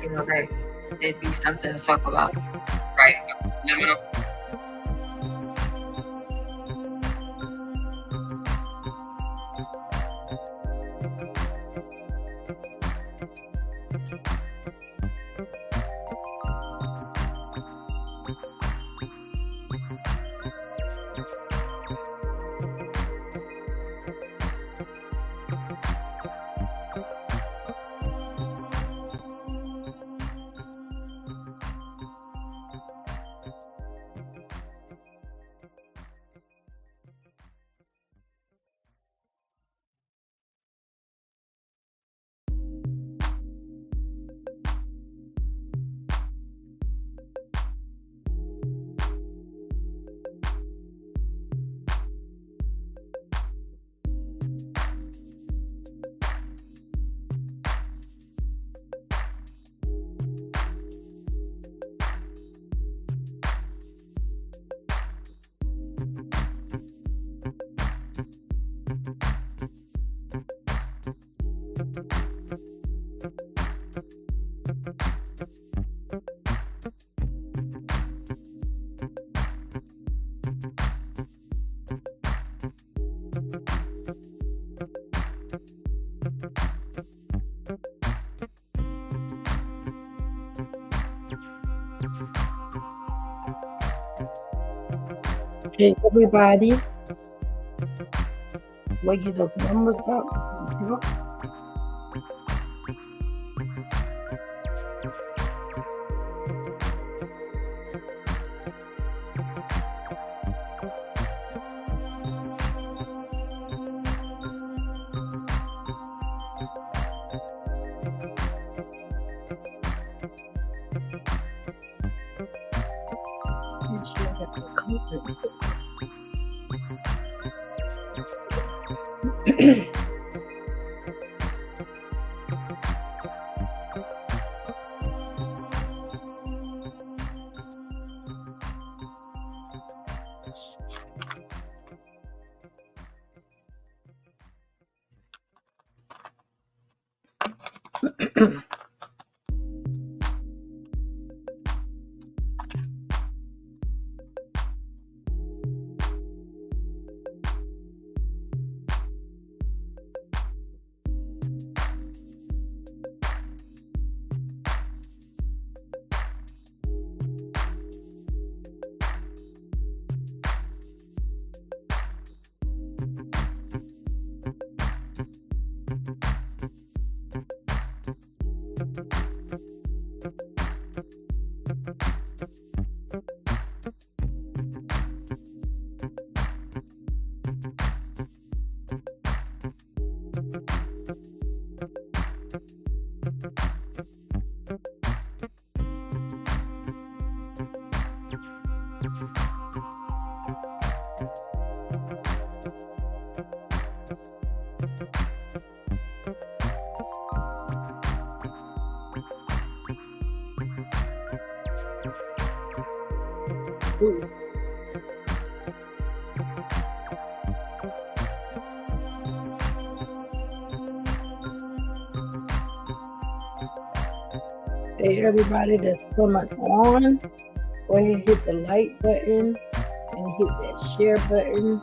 okay, it'd be something to talk about. Right. Never know. Hey, everybody, we get those numbers up. Make sure I got the comments. Ooh. Hey, everybody that's coming on, go ahead and hit the like button and hit that share button,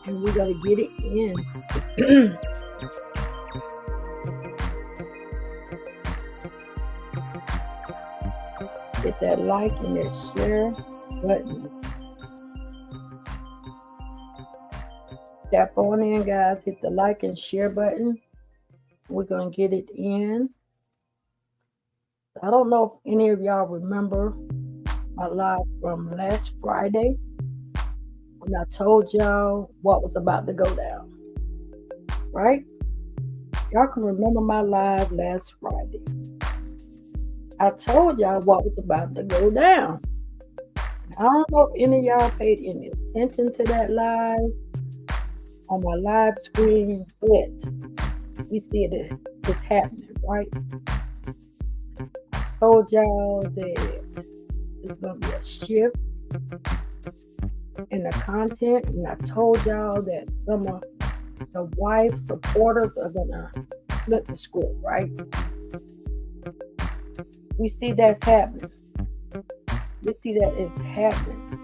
and we're going to get it in. Hit that like and that share button. Tap on in, guys. Hit the like and share button. We're going to get it in. I don't know if any of y'all remember my live from last Friday when I told y'all what was about to go down. Right? Y'all can remember my live last Friday. I told y'all what was about to go down. I don't know if any of y'all paid any attention to that live on my live screen, but we see it's happening, right? I told y'all that there's going to be a shift in the content, and I told y'all that some of the wife supporters are going to flip the script, right? We see that's happening. We see that it's happening.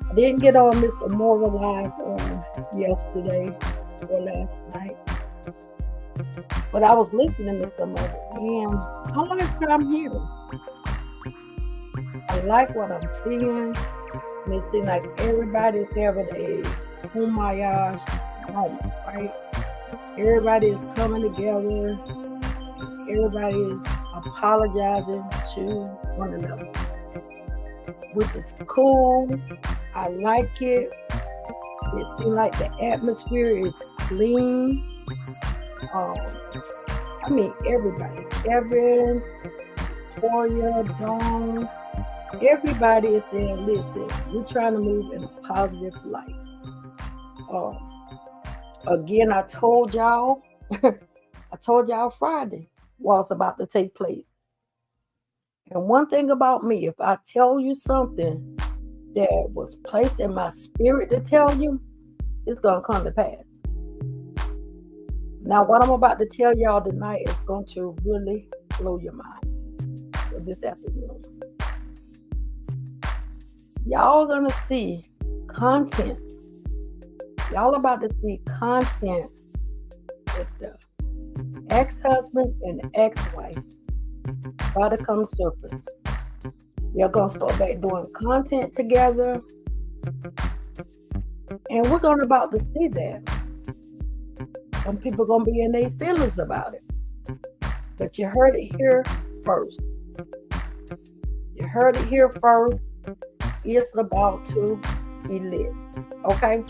I didn't get on Mr. Moral Live on yesterday or last night, but I was listening to some of it, and I like what I'm hearing. I like what I'm seeing. And it seems like everybody's having a kumbaya moment, right? Everybody is coming together. Everybody is apologizing to one another, which is cool. I like it. It seems like the atmosphere is clean. I mean, everybody. Kevin, Toya, Dawn, everybody is saying, listen, we're trying to move in a positive light. Again, I told y'all Friday what's about to take place. And one thing about me, if I tell you something that was placed in my spirit to tell you, it's going to come to pass. Now, what I'm about to tell y'all tonight is going to really blow your mind for this afternoon. Y'all going to see content. Y'all about to see content with the ex-husband and ex-wife about to come surface. They're going to start back doing content together. And we're going to about to see that. Some people are going to be in their feelings about it. But you heard it here first. You heard it here first. It's about to be lit. Okay?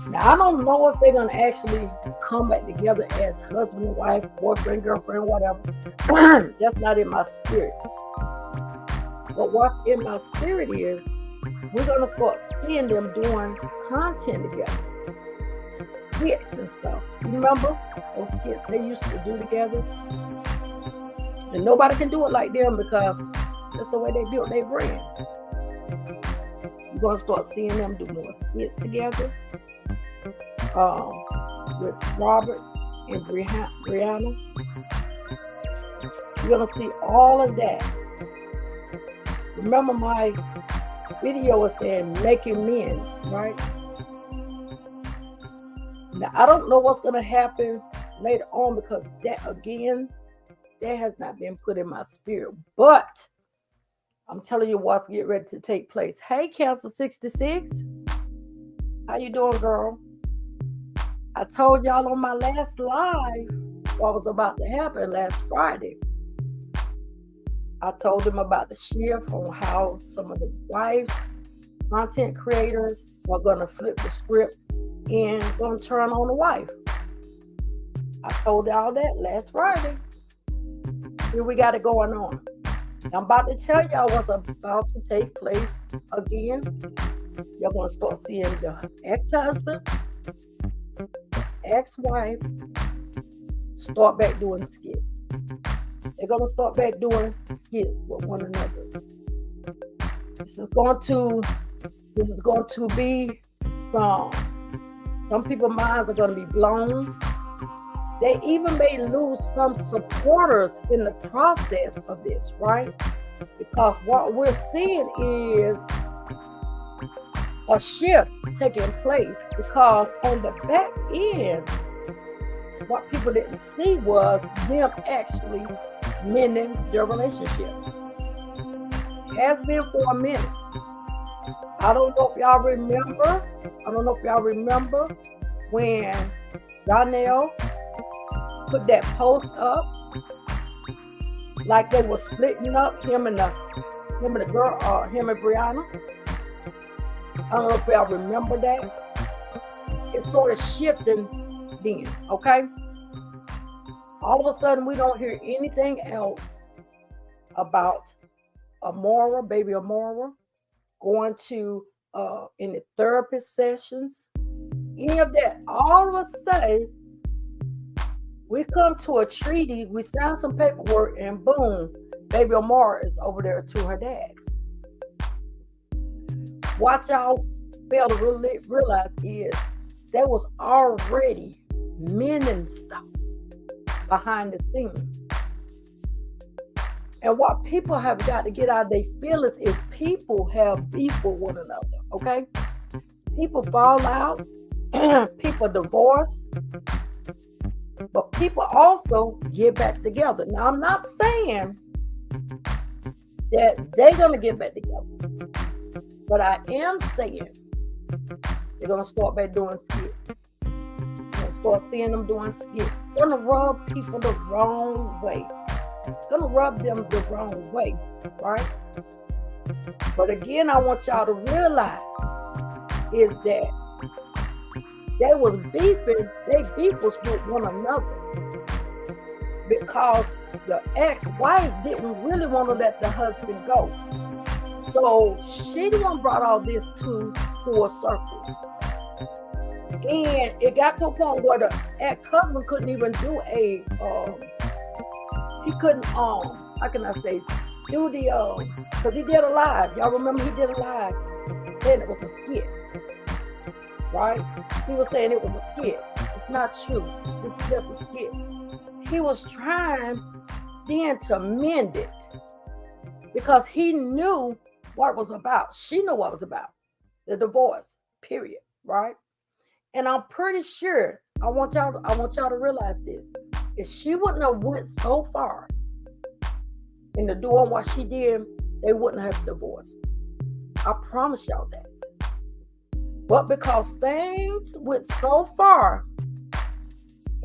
Now, I don't know if they're going to actually come back together as husband and wife, boyfriend, girlfriend, whatever. That's not in my spirit. But what's in my spirit is we're going to start seeing them doing content together. Skits and stuff. You remember those skits they used to do together? And nobody can do it like them because that's the way they built their brand. You're going to start seeing them do more skits together. With Robert and Brianna. You're going to see all of that. Remember my video was saying making amends, right? Now, I don't know what's going to happen later on because that has not been put in my spirit. But I'm telling you what's getting ready to take place. Hey, Cancer 66. How you doing, girl? I told y'all on my last live what was about to happen last Friday. I told them about the shift on how some of the wives, content creators, are going to flip the script and going to turn on the wife. I told y'all that last Friday. Here we got it going on. I'm about to tell y'all what's about to take place again. You're going to start seeing the ex-husband, ex-wife start back doing skits. They're going to start back doing skits with one another. This is going to be some people's minds are going to be blown. They even may lose some supporters in the process of this, right? Because what we're seeing is a shift taking place because on the back end, what people didn't see was them actually mending their relationship. It has been for a minute. I don't know if y'all remember when Donnell put that post up like they were splitting up him and the girl, him and Brianna. I don't know if y'all remember that. It started shifting then, okay? All of a sudden, we don't hear anything else about baby Amora, going to in the therapist sessions, any of that. All of a sudden, we come to a treaty, we sign some paperwork, and boom, baby Amora is over there to her dad's. What y'all fail to really realize is there was already mending stuff behind the scenes. And what people have got to get out of their feelings is people have beef with one another, okay? People fall out, people divorce, but people also get back together. Now, I'm not saying that they're going to get back together, but I am saying they're going to start back doing skits. Start seeing them doing skits. It's going to rub people the wrong way. It's going to rub them the wrong way, right? But again, I want y'all to realize is that they was beefing, they beef was with one another because the ex-wife didn't really want to let the husband go. So she the one brought all this to full circle. And it got to a point where the ex-husband couldn't even do he couldn't how can I say, do the because he did a live. Y'all remember he did a live, and it was a skit, right? He was saying it was a skit. It's not true. It's just a skit. He was trying then to mend it because he knew what it was about. She knew what it was about, the divorce, period, right? And I'm pretty sure I want y'all to realize this. If she wouldn't have went so far into doing what she did, they wouldn't have divorced. I promise y'all that. But because things went so far,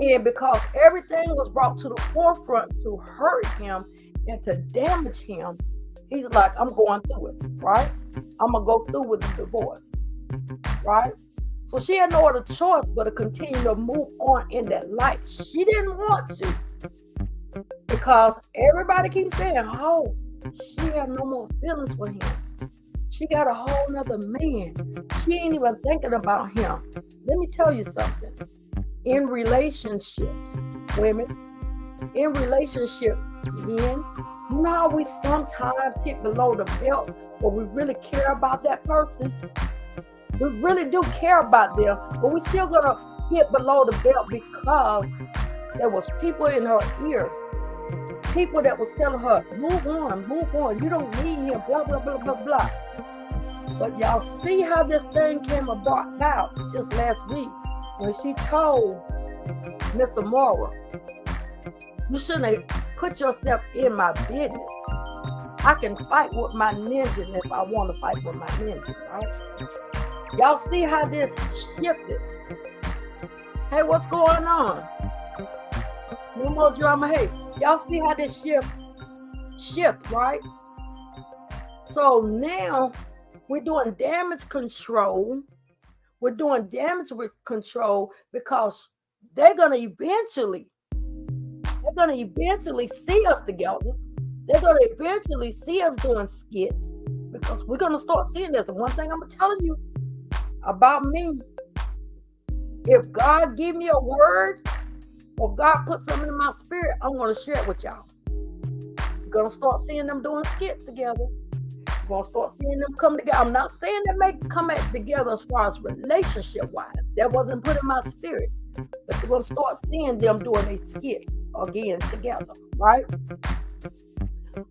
and because everything was brought to the forefront to hurt him and to damage him, he's like, I'm going through it, right? I'm going to go through with the divorce, right? So she had no other choice but to continue to move on in that life. She didn't want to because everybody keeps saying, oh, she had no more feelings for him. She got a whole nother man. She ain't even thinking about him. Let me tell you something. In relationships, women, in relationships, men, you know how we sometimes hit below the belt, but we really care about that person? We really do care about them, but we still gonna hit below the belt because there was people in her ear, people that was telling her, move on, you don't need him, blah, blah, blah, blah, blah. But y'all see how this thing came about just last week when she told Miss Amora, you shouldn't have put yourself in my business. I can fight with my ninja if I want to fight with my ninja, right? Y'all see how this shifted? Hey, what's going on? No more drama. Hey, y'all see how this shift, right? So now we're doing damage control. We're doing damage control because they're gonna eventually see us together. They're gonna eventually see us doing skits because we're gonna start seeing this. And one thing I'm telling you about me, if God give me a word or God put something in my spirit, I'm going to share it with y'all. We're going to start seeing them doing skits together. We're going to start seeing them come together. I'm not saying they may come back together as far as relationship wise. That wasn't put in my spirit. But we're going to start seeing them doing a skit again together, right?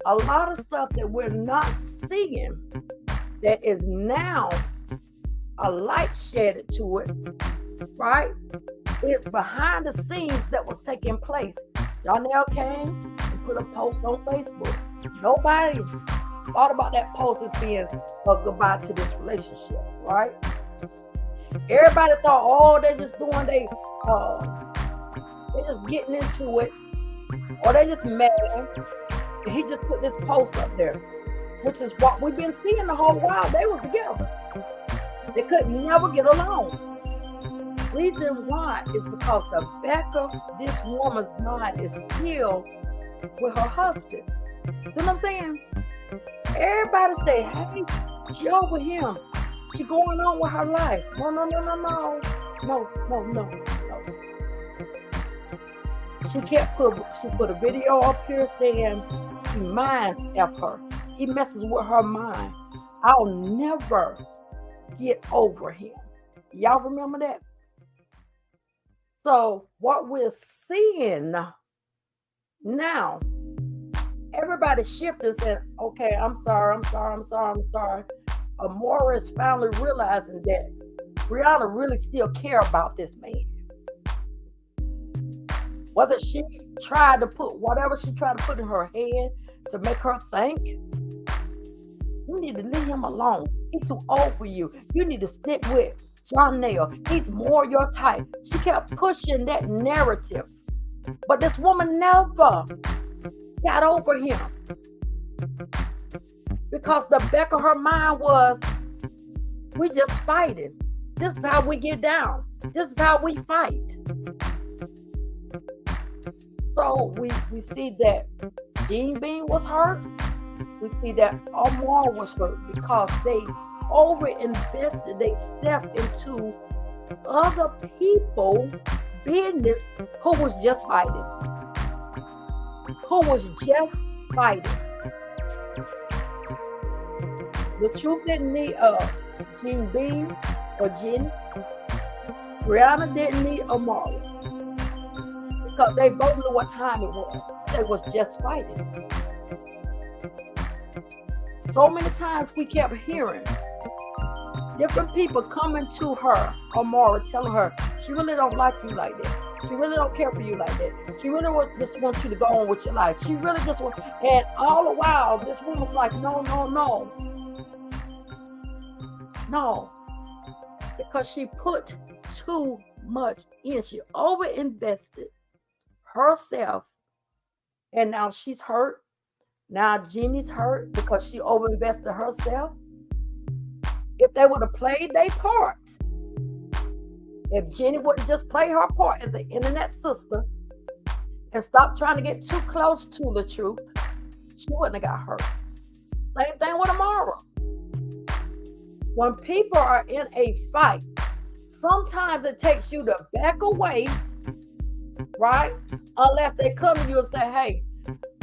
A lot of stuff that we're not seeing that is now a light shedded to it, right? It's behind the scenes that was taking place. Donnell came and put a post on Facebook. Nobody thought about that post as being a goodbye to this relationship, right? Everybody thought, oh, they just getting into it, or they just mad. And he just put this post up there, which is what we've been seeing the whole while. They was together. They could never get along. Reason why is because the back of this woman's mind is still with her husband. See what I'm saying? Everybody say, hey, she over him. She going on with her life. No. She put a video up here saying he minds F her. He messes with her mind. I'll never get over him. Y'all remember that? So what we're seeing now everybody shifted and said, okay, I'm sorry, I'm sorry, I'm sorry, I'm sorry. Amora is finally realizing that Brianna really still care about this man. Whether she tried to put whatever she tried to put in her head to make her think, you need to leave him alone. He's too old for you. You need to stick with John Nail. He's more your type. She kept pushing that narrative. But this woman never got over him. Because the back of her mind was, we just fighting. This is how we get down. This is how we fight. So we see that Jean Bean was hurt. We see that Amar was hurt because they over-invested, they stepped into other people's business who was just fighting. Who was just fighting. The truth didn't need Jean Bean or Jenny. Brianna didn't need Amari. Because they both knew what time it was. They was just fighting. So many times we kept hearing different people coming to her, Amara, telling her she really don't like you like that. She really don't care for you like that. She really just wants you to go on with your life. She really just wants, and all the while, this woman's like, no, no, no. No. Because she put too much in. She over-invested herself. And now she's hurt. Now Jeannie's hurt because she over-invested herself. If they would have played their part, if Jenny would have just played her part as an internet sister and stopped trying to get too close to the truth, she wouldn't have got hurt. Same thing with Amara. When people are in a fight, sometimes it takes you to back away, right? Unless they come to you and say, hey,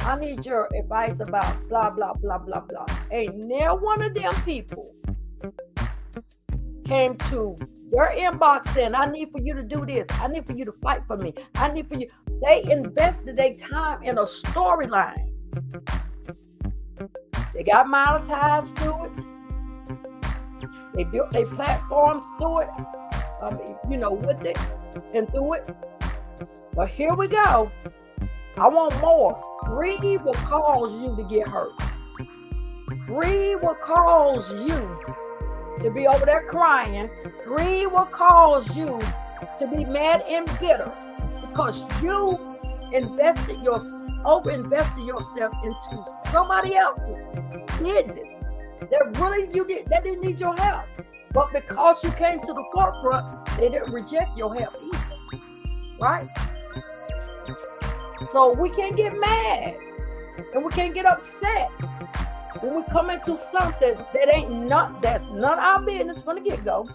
I need your advice about blah, blah, blah, blah, blah. Ain't near one of them people came to their inbox saying, I need for you to do this. I need for you to fight for me. I need for you. They invested their time in a storyline. They got monetized to it. They built their platforms through it, with it and through it. But here we go. I want more. Greed will cause you to get hurt. Greed will cause you to be over there crying. Greed will cause you to be mad and bitter because you over-invested yourself into somebody else's business that didn't need your help. But because you came to the forefront, they didn't reject your help either. Right? So we can't get mad and we can't get upset when we come into something that's none of our business from the get-go.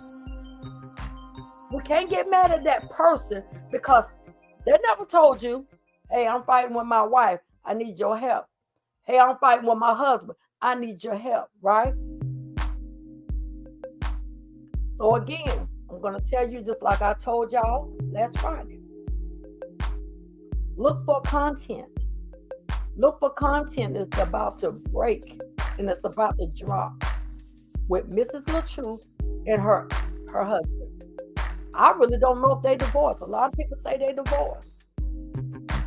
We can't get mad at that person because they never told you, hey, I'm fighting with my wife. I need your help. Hey, I'm fighting with my husband. I need your help, right? So again, I'm going to tell you just like I told y'all last Friday. Look for content. Look for content that's about to break and it's about to drop with Mrs. LaTruth and her husband. I really don't know if they divorced. A lot of people say they divorced.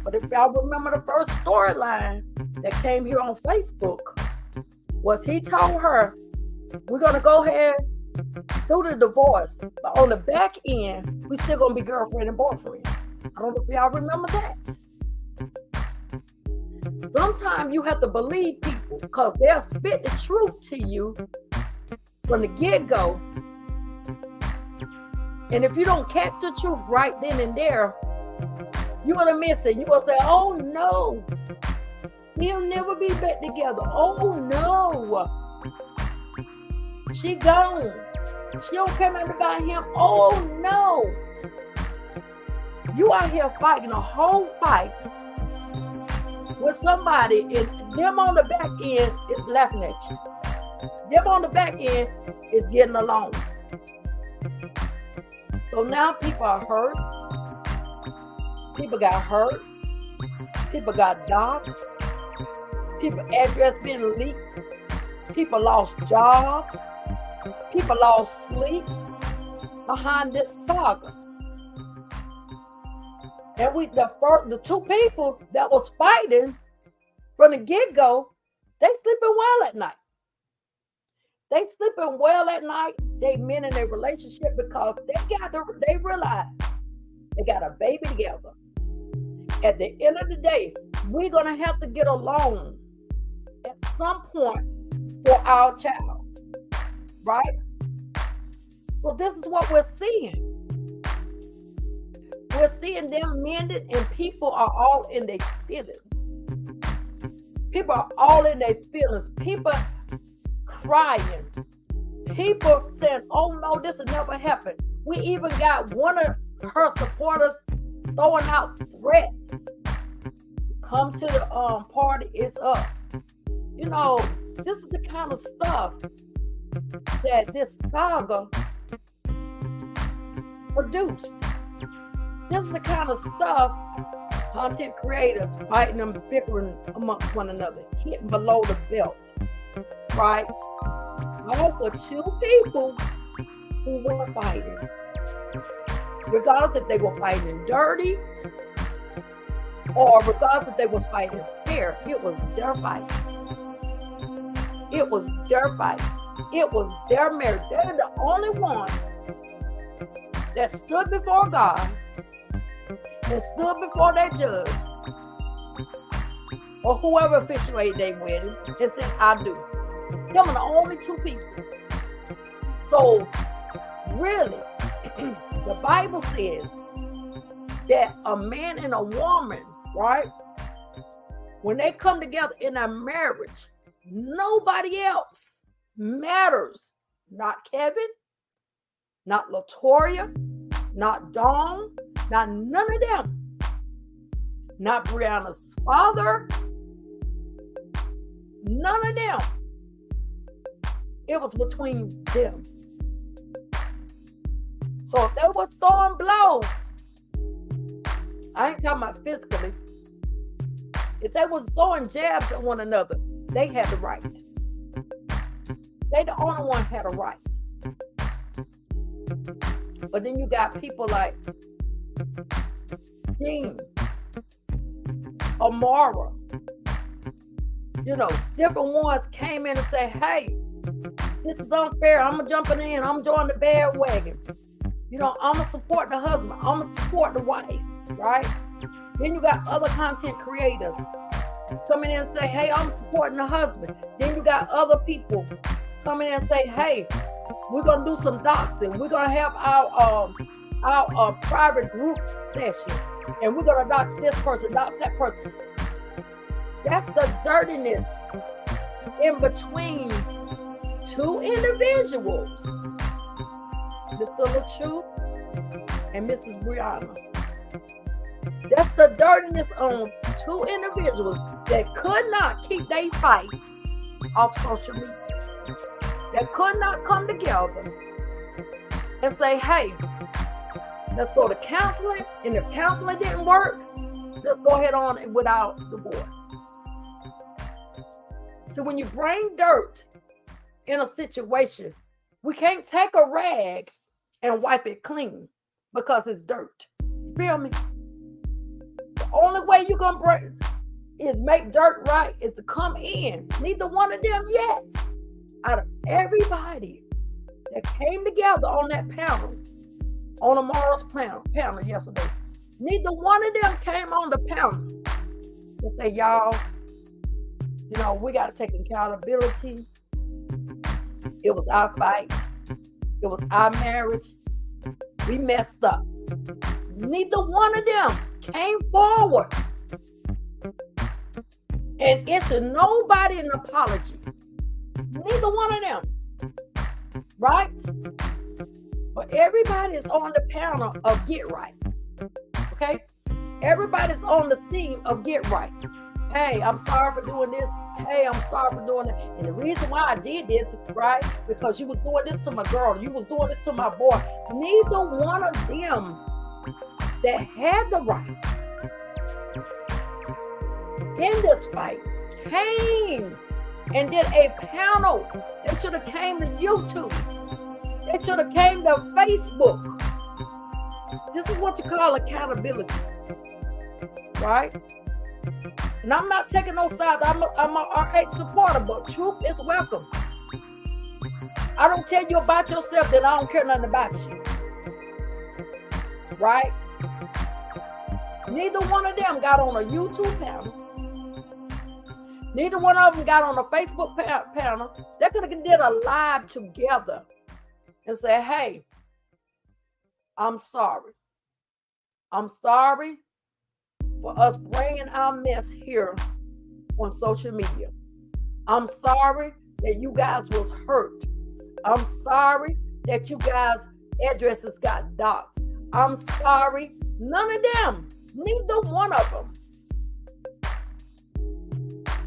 But if y'all remember the first storyline that came here on Facebook, was he told her, we're going to go ahead through the divorce. But on the back end, we still going to be girlfriend and boyfriend. I don't know if y'all remember that. Sometimes you have to believe people because they'll spit the truth to you from the get-go. And if you don't catch the truth right then and there, you're going to miss it. You're going to say, oh no, we'll never be back together. Oh no, she gone. She don't care nothing about him. Oh no. You out here fighting a whole fight with somebody and them on the back end is laughing at you. Them on the back end is getting along. So now people are hurt. People got hurt. People got doxxed. People address being leaked. People lost jobs. People lost sleep behind this saga. And the two people that was fighting from the get-go, they sleeping well at night. They sleeping well at night. They men in their relationship because they realize they got a baby together. At the end of the day, we're gonna have to get along at some point for our child, right? So this is what we're seeing. We're seeing them mended, and people are all in their feelings. People are all in their feelings. People crying. People saying, "Oh no, this will never happen." We even got one of her supporters throwing out threats. Come to the party, it's up. You know, this is the kind of stuff that this saga produced. This is the kind of stuff content creators fighting them, bickering amongst one another, hitting below the belt, right? All for two people who were fighting. Regardless if they were fighting dirty or regardless if they was fighting fair, it was their fight. It was their fight. It was their marriage. They're the only ones that stood before God and stood before their judge or whoever officiated their wedding and said, "I do." Them are the only two people. So really, the Bible says that a man and a woman, right, when they come together in a marriage, nobody else matters. Not Kevin, not Latoya, not Dawn, not none of them. Not Brianna's father, none of them. It was between them. So if they were throwing blows, I ain't talking about physically. If they was throwing jabs at one another, they had the right. They the only one had a right. But then you got people like Jean, Amara, you know, different ones came in and say, "Hey, this is unfair. I'm jumping in. I'm joining the bandwagon. You know, I'm going to support the husband. I'm going to support the wife," right? Then you got other content creators coming in and say, "Hey, I'm supporting the husband." Then you got other people coming in and say, "Hey, we're going to do some doxing. We're going to have our private group session. And we're going to dox this person, dox that person." That's the dirtiness in between two individuals, Mr. LaChute and Mrs. Brianna. That's the dirtiness on two individuals that could not keep their fight off social media. That could not come together and say, "Hey, let's go to counseling, and if counseling didn't work, let's go ahead on without divorce." So when you bring dirt in a situation, we can't take a rag and wipe it clean because it's dirt. You feel me? The only way you're going to bring is make dirt right is to come in. Neither one of them yet. Out of everybody that came together on that panel, on Amara's panel yesterday, neither one of them came on the panel to say, "Y'all, you know, we got to take accountability. It was our fight. It was our marriage. We messed up." Neither one of them came forward and issued nobody an apology. Neither one of them. Right? But everybody is on the panel of get right. Okay? Everybody's on the scene of get right. "Hey, I'm sorry for doing this. Hey, I'm sorry for doing that. And the reason why I did this, right? Because you was doing this to my girl. You was doing this to my boy." Neither one of them that had the right in this fight came and did a panel. They should have came to YouTube. They should have came to Facebook. This is what you call accountability, right? And I'm not taking no sides. I'm a RH supporter, but truth is welcome. I don't tell you about yourself, then I don't care nothing about you, right? Neither one of them got on a YouTube panel. Neither one of them got on a Facebook panel. They could have did a live together and say, hey, I'm sorry. I'm sorry for us bringing our mess here on social media. I'm sorry that you guys was hurt. I'm sorry that you guys' addresses got doxxed. I'm sorry. None of them. Neither one of them.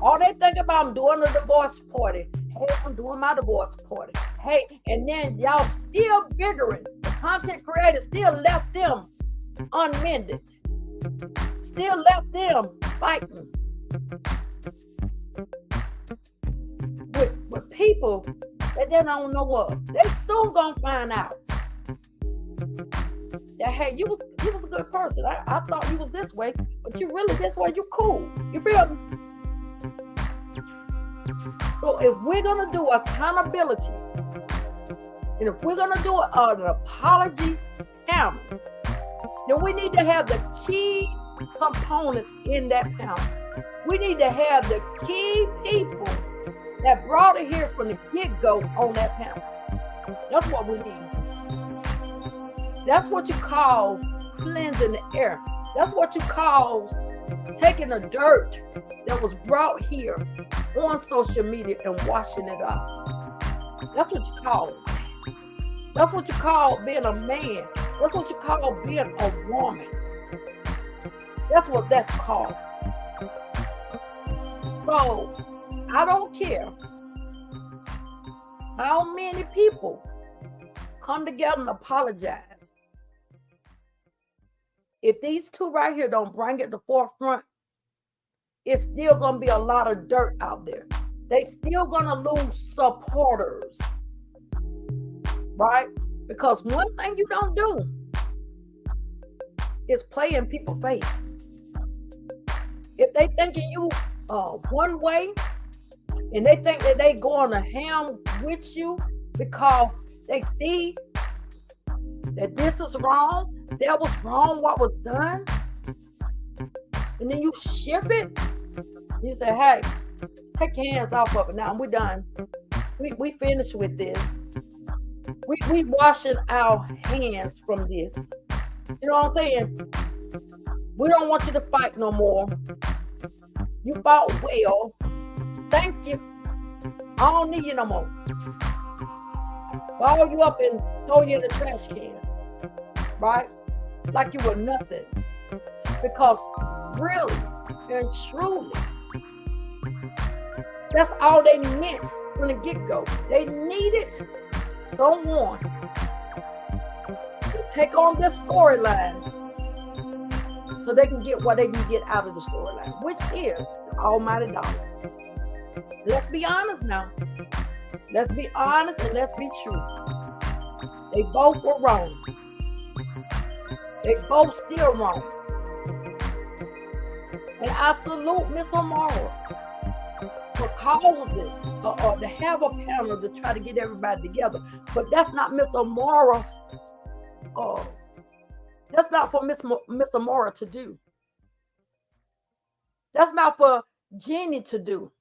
All they think about, I'm doing a divorce party. Hey, I'm doing my divorce party. Hey, and then y'all still bickering. The content creators still left them unmended. Still left them fighting with people that they don't know what. They soon gonna find out that, hey, you was a good person. I thought you was this way, but you really this way. You cool. You feel me? So if we're gonna do accountability, and if we're gonna do an apology panel, then we need to have the key components in that panel. We need to have the key people that brought it here from the get-go on that panel. That's what we need. That's what you call cleansing the air. That's what you call taking the dirt that was brought here on social media and washing it off. That's what you call it. That's what you call being a man. That's what you call being a woman. That's what that's called. So, I don't care how many people come together and apologize. If these two right here don't bring it to the forefront, it's still going to be a lot of dirt out there. They still going to lose supporters, right? Because one thing you don't do is play in people's face. If they thinking you one way, and they think that they going to ham with you because they see that this is wrong, that was wrong, what was done, and then you ship it, you say, hey, take your hands off of it now, we're done. We finished with this. We washing our hands from this. You know what I'm saying? We don't want you to fight no more. You fought well. Thank you. I don't need you no more. Ball you up and throw you in the trash can. Right? Like you were nothing. Because really and truly, that's all they meant from the get-go. They needed someone to take on this storyline so they can get what they can get out of the storyline, which is the almighty dollar. Let's be honest now. Let's be honest and let's be true. They both were wrong. They both still wrong. And I salute Miss Amara for causing or to have a panel to try to get everybody together. But that's not Miss Amara's, that's not for Miss Amara to do. That's not for Jeannie to do.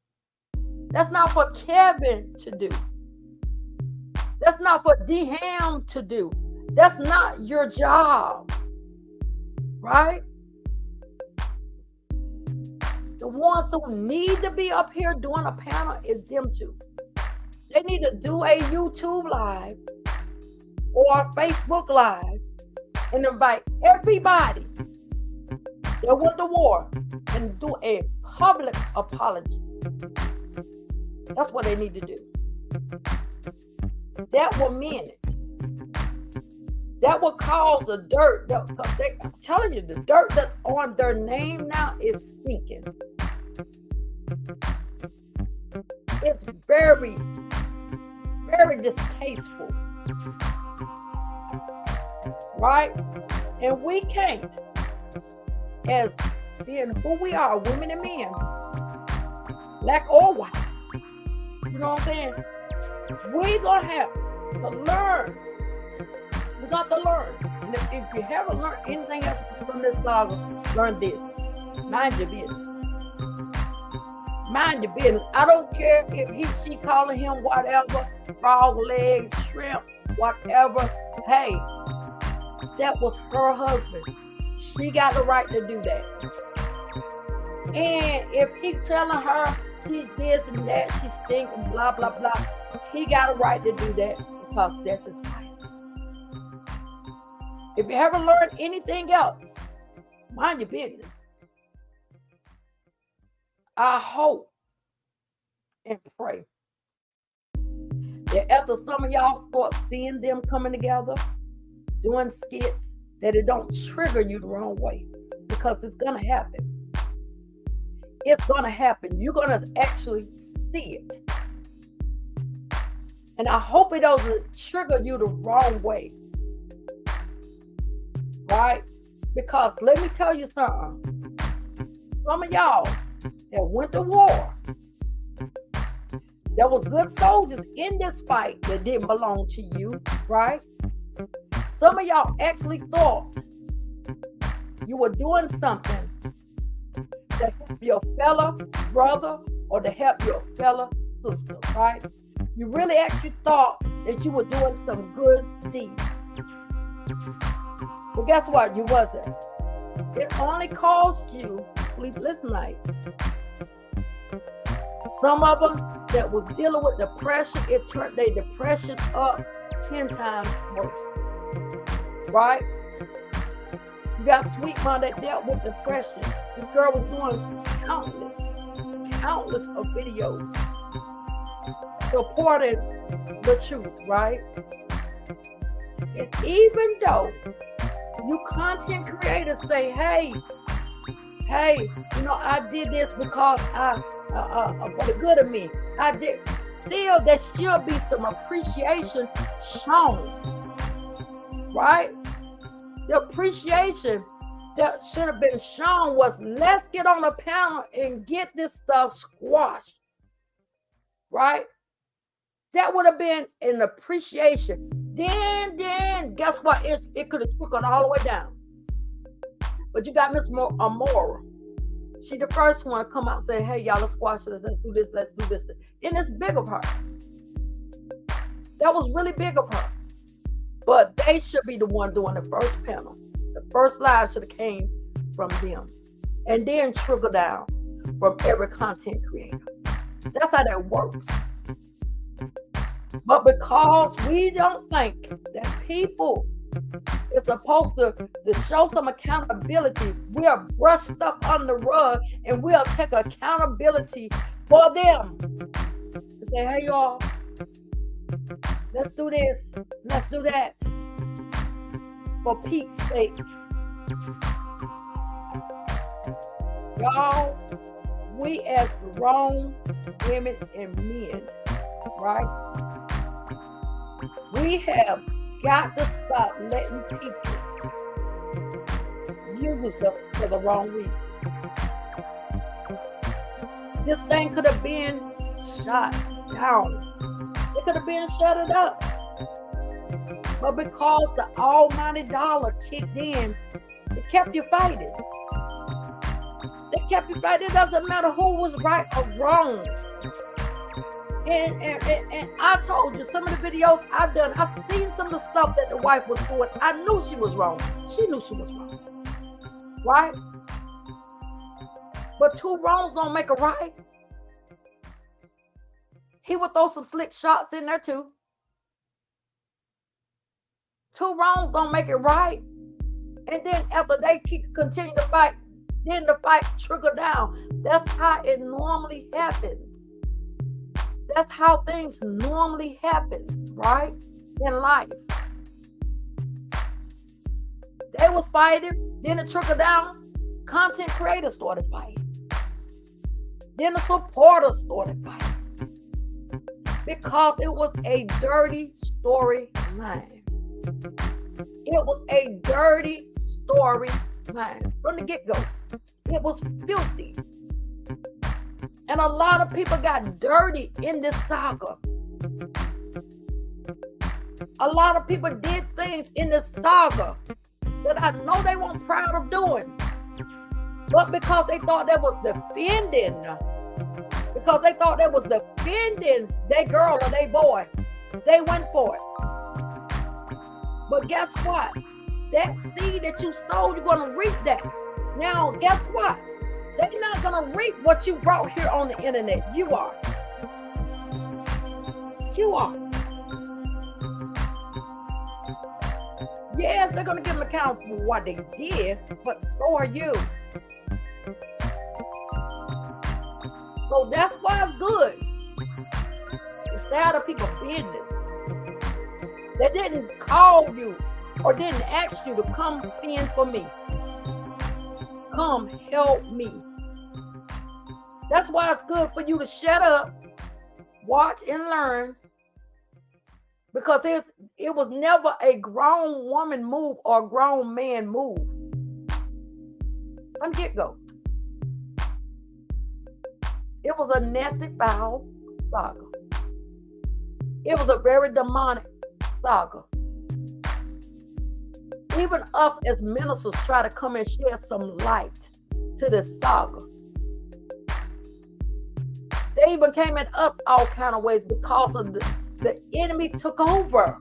That's not for Kevin to do. That's not for D-Ham to do. That's not your job. Right? The ones who need to be up here doing a panel is them two. They need to do a YouTube live or a Facebook live and invite everybody that went to war and do a public apology. That's what they need to do. That will mean it. That will cause the dirt. I'm telling you, the dirt that's on their name now is stinking. It's very, very distasteful, right? And we can't, as being who we are, women and men, black or white, you know what I'm saying? We're gonna have to learn. We got to learn. And if you haven't learned anything else from this saga, learn this. Mind your business. Mind your business. I don't care if she calling him whatever, frog legs, shrimp, whatever. Hey, that was her husband. She got the right to do that. And if he telling her she's this and that, she's thinking blah, blah, blah, he got a right to do that because that's his wife. If you haven't learned anything else, mind your business. I hope and pray that after some of y'all start seeing them coming together, doing skits, that it don't trigger you the wrong way, because it's going to happen. It's going to happen. You're going to actually see it. And I hope it doesn't trigger you the wrong way. Right? Because let me tell you something. Some of y'all that went to war, there was good soldiers in this fight that didn't belong to you, right? Some of y'all actually thought you were doing something to help your fellow brother or to help your fellow sister, right? You really actually thought that you were doing some good deeds. But guess what? You wasn't. It only caused you sleepless nights. Some of them that was dealing with depression, it turned their depression up 10 times worse. Right? You got Sweet Mom that dealt with depression. This girl was doing countless of videos supporting the truth, right? And even though you content creators say, hey, you know, I did this because for the good of me. I did. Still, there should be some appreciation shown, right? The appreciation that should have been shown was, let's get on the panel and get this stuff squashed, right? That would have been an appreciation. Then, guess what? It could have trickled all the way down. But you got Miss Amora. She the first one to come out and say, hey, y'all, let's squash this. Let's do this. Let's do this. And it's big of her. That was really big of her. But they should be the one doing the first panel. The first live should have came from them. And then trickle down from every content creator. That's how that works. But because we don't think that people is supposed to show some accountability, we are brushed up on the rug and we'll take accountability for them. And say, hey y'all, let's do this, let's do that. For Pete's sake. Y'all, we as grown women and men, right? We have got to stop letting people use us for the wrong reason. This thing could have been shot down. It could have been shut it up. But because the almighty dollar kicked in, it kept you fighting. It kept you fighting. It doesn't matter who was right or wrong. And I told you, some of the videos I've done, I've seen some of the stuff that the wife was doing. I knew she was wrong. She knew she was wrong. Right? But two wrongs don't make a right. He would throw some slick shots in there too. Two wrongs don't make it right. And then after they continue to fight, then the fight trickle down. That's how it normally happens. That's how things normally happen, right? In life. They was fighting, then it trickled down. Content creators started fighting. Then the supporters started fighting. because it was a dirty storyline. It was a dirty storyline from the get-go. It was filthy. And a lot of people got dirty in this saga. A lot of people did things in this saga that I know they weren't proud of doing. But because they thought that was defending, their girl or their boy, they went for it. But guess what? That seed that you sowed, you're going to reap that. Now, guess what? They're not going to reap what you brought here on the internet. You are. You are. Yes, they're going to give an account for what they did, but so are you. So that's why it's good to stay out of people's business. They didn't call you or didn't ask you to come in for me. Come help me. That's why it's good for you to shut up, watch and learn, because it was never a grown woman move or a grown man move from get-go. It was a nasty, foul saga. It was a very demonic saga. Even us as ministers try to come and shed some light to this saga. They even came at us all kind of ways because of the enemy took over.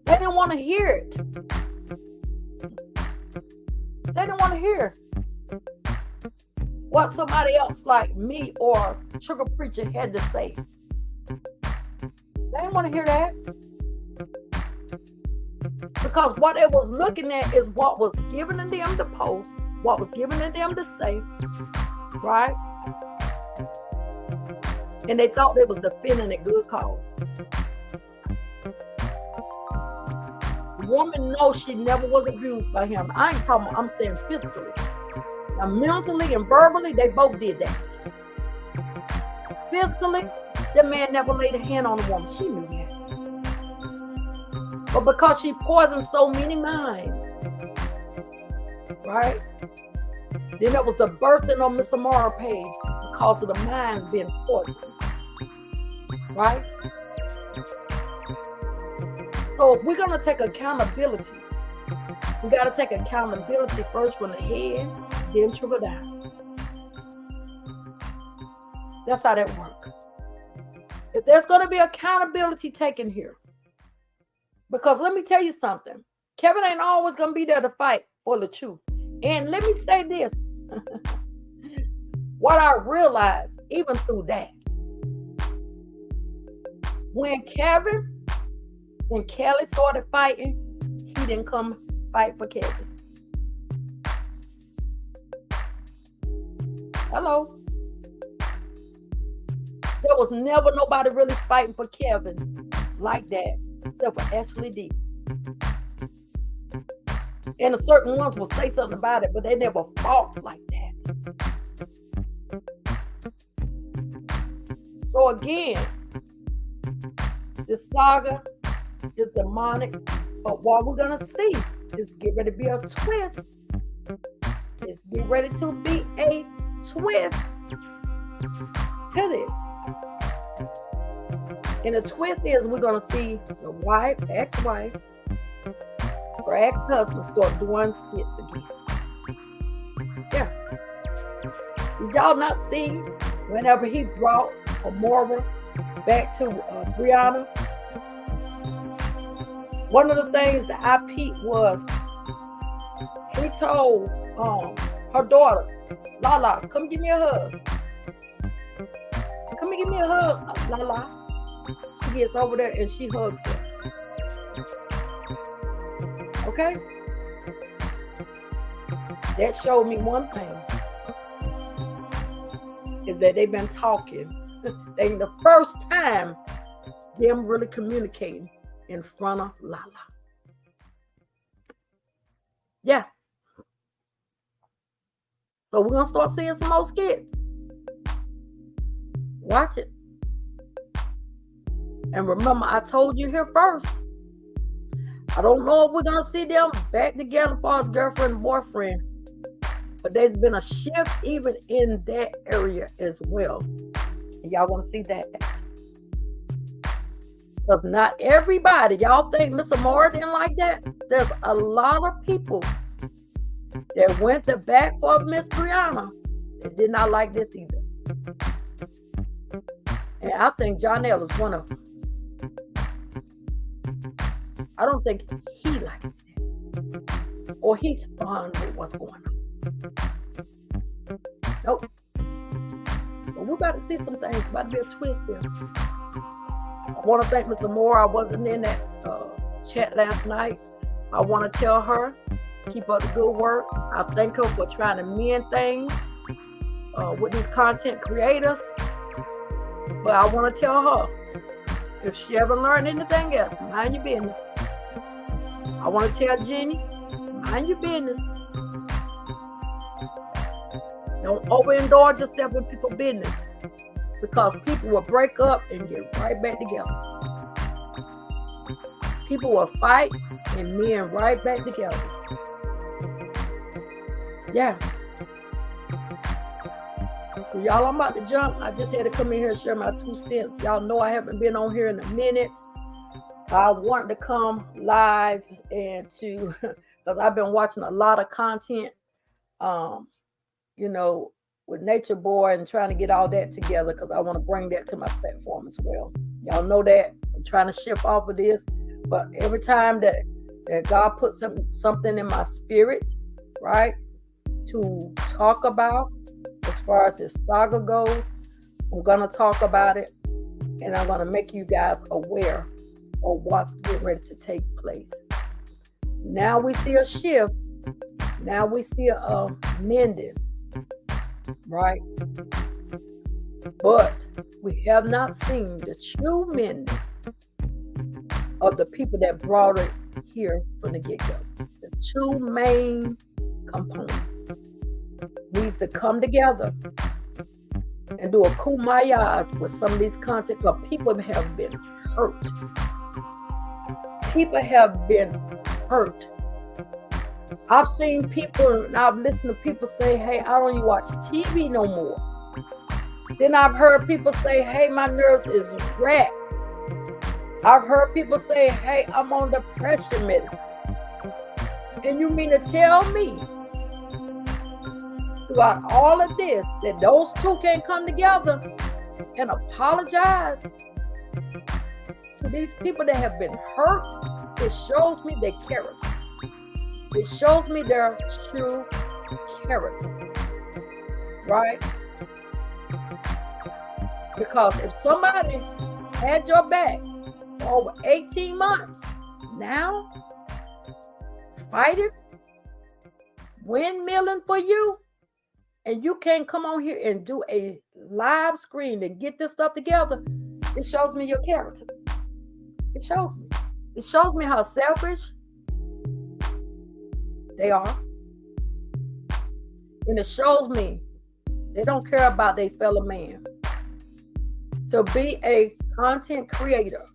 They didn't want to hear it. They didn't want to hear what somebody else like me or Sugar Preacher had to say. They didn't want to hear that. Because what it was looking at is what was given to them to post, what was given to them to say, right? And they thought they was defending a good cause. The woman knows she never was abused by him. I ain't talking about, I'm saying physically. Now, mentally and verbally, they both did that. Physically, the man never laid a hand on the woman. She knew that. But because she poisoned so many minds, right? Then that was the birthing on Miss Amara page because of the minds being poisoned, right? So if we're going to take accountability, we got to take accountability first from the head, then trickle down. That's how that works. If there's going to be accountability taken here, because let me tell you something, Kevin ain't always going to be there to fight for the truth. And let me say this, what I realized even through that, when Kevin and Kelly started fighting, he didn't come fight for Kevin. Hello? There was never nobody really fighting for Kevin like that, except for Ashley D. And a certain ones will say something about it, but they never fought like that. So again, this saga is demonic, but what we're gonna see is get ready to be a twist. It's get ready to be a twist to this. And the twist is we're gonna see the wife, ex-wife, or ex-husband start doing skits again. Yeah. Did y'all not see whenever he brought Amora back to Brianna? One of the things that I peeped was he told her daughter, Lala, come give me a hug. Come and give me a hug, Lala. She gets over there and she hugs her. Okay? That showed me one thing. Is that they've been talking. They the first time them really communicating in front of Lala. Yeah. So we're gonna start seeing some more skits. Watch it. And remember, I told you here first. I don't know if we're going to see them back together as girlfriend and boyfriend. But there's been a shift even in that area as well. And y'all want to see that? Because not everybody, y'all think Mr. Moore didn't like that? There's a lot of people that went to bat for Miss Brianna that did not like this either. And I think John L is one of them. I don't think he likes it. Or he's fine with what's going on. Nope. But we're about to see some things. About to be a twist there. I want to thank Mr. Moore. I wasn't in that chat last night. I want to tell her, keep up the good work. I thank her for trying to mend things with these content creators. But I want to tell her, if she ever learned anything else, mind your business. I want to tell Jenny, mind your business. Don't overindulge yourself in people's business, because people will break up and get right back together. People will fight and mend right back together. Yeah. So y'all, I'm about to jump. I just had to come in here and share my 2 cents. Y'all know I haven't been on here in a minute. I wanted to come live and because I've been watching a lot of content, with Nature Boy and trying to get all that together, because I want to bring that to my platform as well. Y'all know that I'm trying to shift off of this, but every time that God puts something in my spirit, right, to talk about as far as this saga goes, I'm going to talk about it, and I'm going to make you guys aware of what's getting ready to take place. Now we see a shift. Now we see a mending, right? But we have not seen the true mending of the people that brought it here from the get-go. The 2 main components needs to come together and do a kumbaya with some of these content, because people have been hurt. People have been hurt. I've seen people, and I've listened to people say, hey, I don't even watch TV no more. Then I've heard people say, hey, my nerves is wrecked. I've heard people say, hey, I'm on depression medicine. And you mean to tell me, throughout all of this, that those 2 can't come together and apologize to these people that have been hurt? It shows me their character. It shows me their true character, right? Because if somebody had your back for over 18 months, now fighting, windmilling for you, and you can't come on here and do a live screen and get this stuff together, it shows me your character. It shows me. It shows me how selfish they are. And it shows me they don't care about their fellow man. To be a content creator,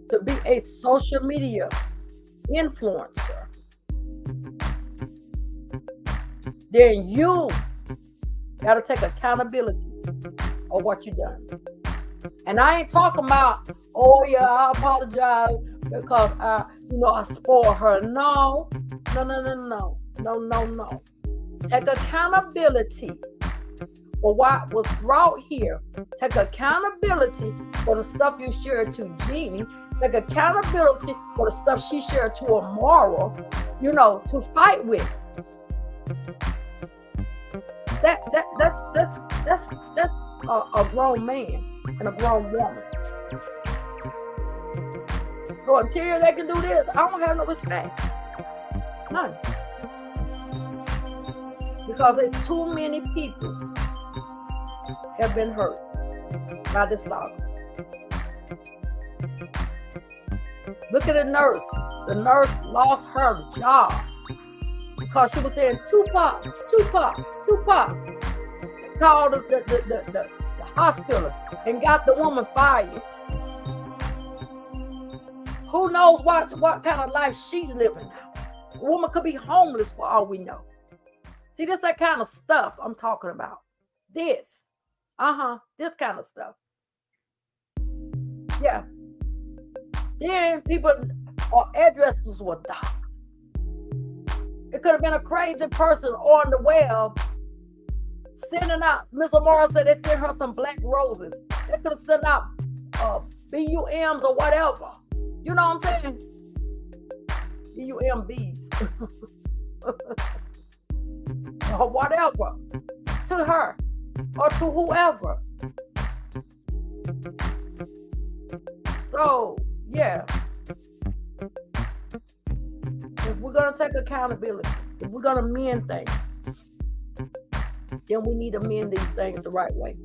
to be a social media influencer, then you got to take accountability of what you done. And I ain't talking about, oh yeah, I apologize because I spoiled her. No. Take accountability for what was brought here. Take accountability for the stuff you shared to Jeannie. Take accountability for the stuff she shared to Amara, to fight with. That's a grown man and a grown woman. So until they can do this, I don't have no respect. None. Because there's too many people have been hurt by this saga. Look at the nurse. The nurse lost her job because she was saying Tupac. Called the the hospital and got the woman fired. Who knows what kind of life she's living now? The woman could be homeless for all we know. See, this that kind of stuff I'm talking about. This kind of stuff. Yeah. Then people or addresses were doxed. It could have been a crazy person on the web sending out. Miss Amara said they sent her some black roses. They could have sent out BUMs or whatever. You know what I'm saying? BUMBs. Or whatever. To her. Or to whoever. So, yeah. If we're going to take accountability, if we're going to mend things, then we need to mend these things the right way.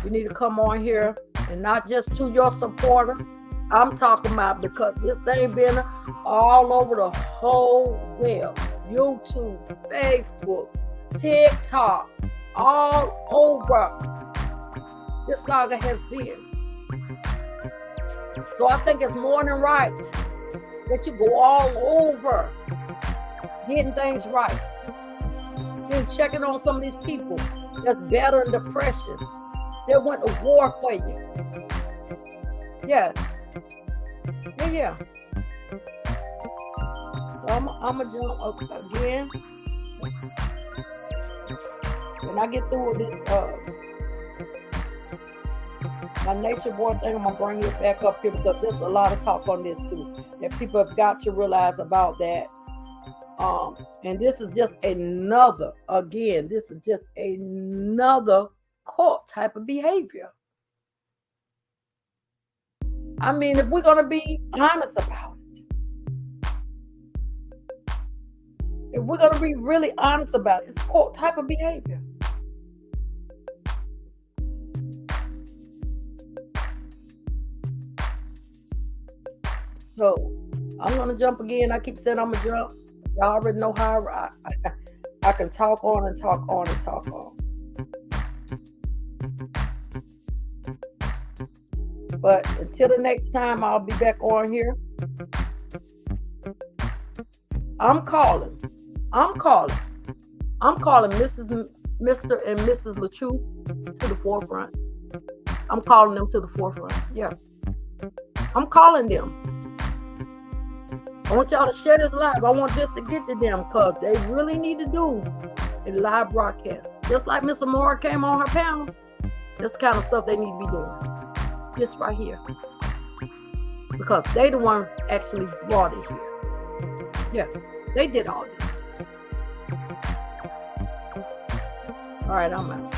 We need to come on here and not just to your supporters. I'm talking about because this thing been all over the whole web. YouTube, Facebook, TikTok, all over. This saga has been. So I think it's more than right that you go all over getting things right. Then checking on some of these people that's battling depression. That went to war for you. Yeah. Yeah. So I'm going to jump up again. When I get through with this my nature boy thing, I'm going to bring it back up here because there's a lot of talk on this too. That people have got to realize about that. And this is just another cult type of behavior. I mean, if we're going to be honest about it, if we're going to be really honest about it, it's cult type of behavior. So I'm going to jump again. I keep saying I'm going to jump. Y'all already know how I can talk on and talk on and talk on. But until the next time I'll be back on here, I'm calling Mr. and Mrs. LaTrue to the forefront. I'm calling them to the forefront. Yeah. I'm calling them. I want y'all to share this live. I want this to get to them because they really need to do a live broadcast. Just like Miss Amora came on her panel. This the kind of stuff they need to be doing. This right here. Because they the one actually brought it here. Yeah, they did all this. All right, I'm out.